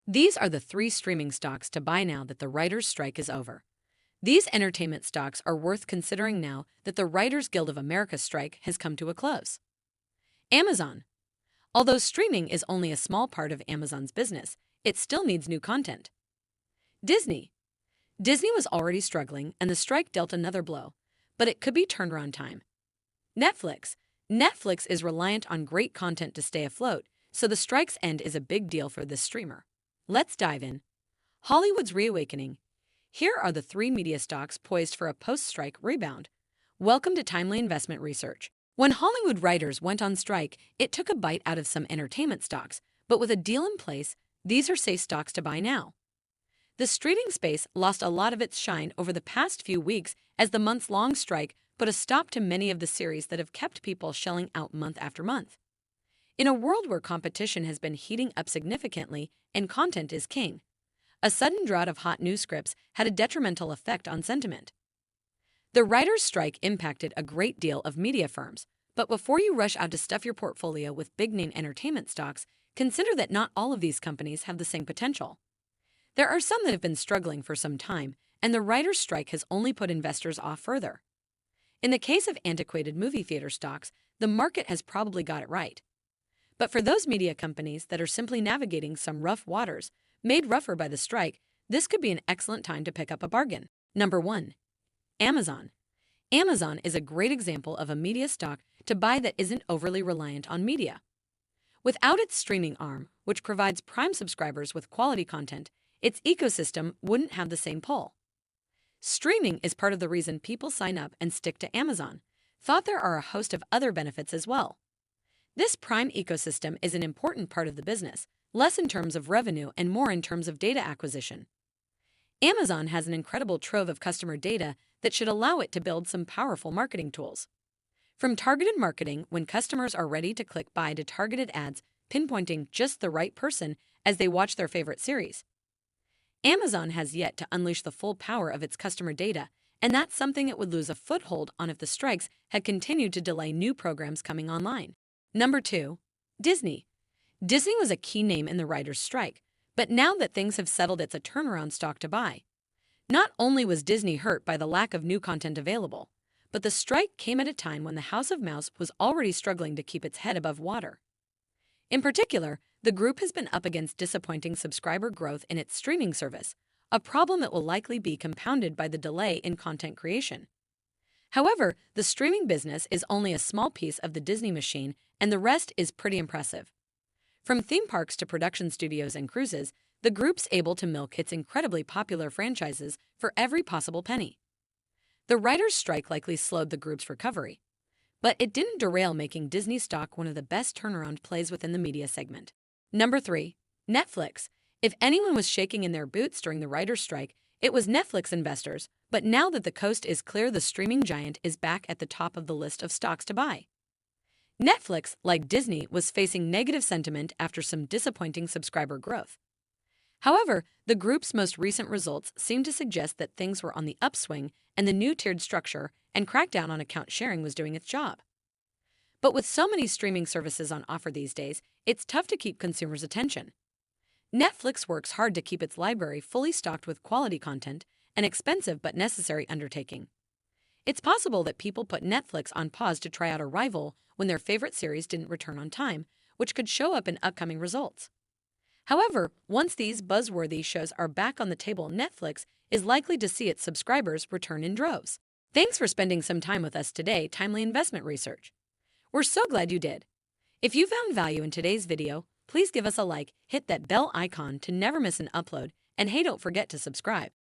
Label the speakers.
Speaker 1: These are the three streaming stocks to buy now that the writers' strike is over. These entertainment stocks are worth considering now that the Writers Guild of America strike has come to a close. Amazon. Although streaming is only a small part of Amazon's business, it still needs new content. Disney. Disney was already struggling and the strike dealt another blow, but it could be turnaround time. Netflix. Netflix is reliant on great content to stay afloat, so the strike's end is a big deal for this streamer. Let's dive in. Hollywood's Reawakening. Here are the three media stocks poised for a post-strike rebound. Welcome to Timely Investment Research. When Hollywood writers went on strike, it took a bite out of some entertainment stocks, but with a deal in place, these are safe stocks to buy now. The streaming space lost a lot of its shine over the past few weeks as the months-long strike put a stop to many of the series that have kept people shelling out month after month. In a world where competition has been heating up significantly and content is king, a sudden drought of hot new scripts had a detrimental effect on sentiment. The writers' strike impacted a great deal of media firms, but before you rush out to stuff your portfolio with big-name entertainment stocks, consider that not all of these companies have the same potential. There are some that have been struggling for some time, and the writers' strike has only put investors off further. In the case of antiquated movie theater stocks, the market has probably got it right. But for those media companies that are simply navigating some rough waters, made rougher by the strike, this could be an excellent time to pick up a bargain. Number 1. Amazon. Amazon is a great example of a media stock to buy that isn't overly reliant on media. Without its streaming arm, which provides Prime subscribers with quality content, its ecosystem wouldn't have the same pull. Streaming is part of the reason people sign up and stick to Amazon. Thought there are a host of other benefits as well. This Prime ecosystem is an important part of the business, less in terms of revenue and more in terms of data acquisition. Amazon has an incredible trove of customer data that should allow it to build some powerful marketing tools. From targeted marketing when customers are ready to click buy to targeted ads pinpointing just the right person as they watch their favorite series. Amazon has yet to unleash the full power of its customer data, and that's something it would lose a foothold on if the strikes had continued to delay new programs coming online. Number 2. Disney. Disney was a key name in the writers' strike, but now that things have settled, it's a turnaround stock to buy. Not only was Disney hurt by the lack of new content available, but the strike came at a time when the House of Mouse was already struggling to keep its head above water. In particular, the group has been up against disappointing subscriber growth in its streaming service, a problem that will likely be compounded by the delay in content creation. However, the streaming business is only a small piece of the Disney machine, and the rest is pretty impressive. From theme parks to production studios and cruises, the group's able to milk its incredibly popular franchises for every possible penny. The writers' strike likely slowed the group's recovery, but it didn't derail making Disney stock one of the best turnaround plays within the media segment. Number 3. Netflix. If anyone was shaking in their boots during the writers' strike, it was Netflix investors, but now that the coast is clear, the streaming giant is back at the top of the list of stocks to buy. Netflix, like Disney, was facing negative sentiment after some disappointing subscriber growth. However, the group's most recent results seem to suggest that things were on the upswing and the new tiered structure and crackdown on account sharing was doing its job. But with so many streaming services on offer these days, it's tough to keep consumers' attention. Netflix works hard to keep its library fully stocked with quality content, an expensive but necessary undertaking. It's possible that people put Netflix on pause to try out a rival when their favorite series didn't return on time, which could show up in upcoming results. However, once these buzzworthy shows are back on the table, Netflix is likely to see its subscribers return in droves. Thanks for spending some time with us today, Timely Investment Research. We're so glad you did. If you found value in today's video, please give us a like, hit that bell icon to never miss an upload, and hey, don't forget to subscribe.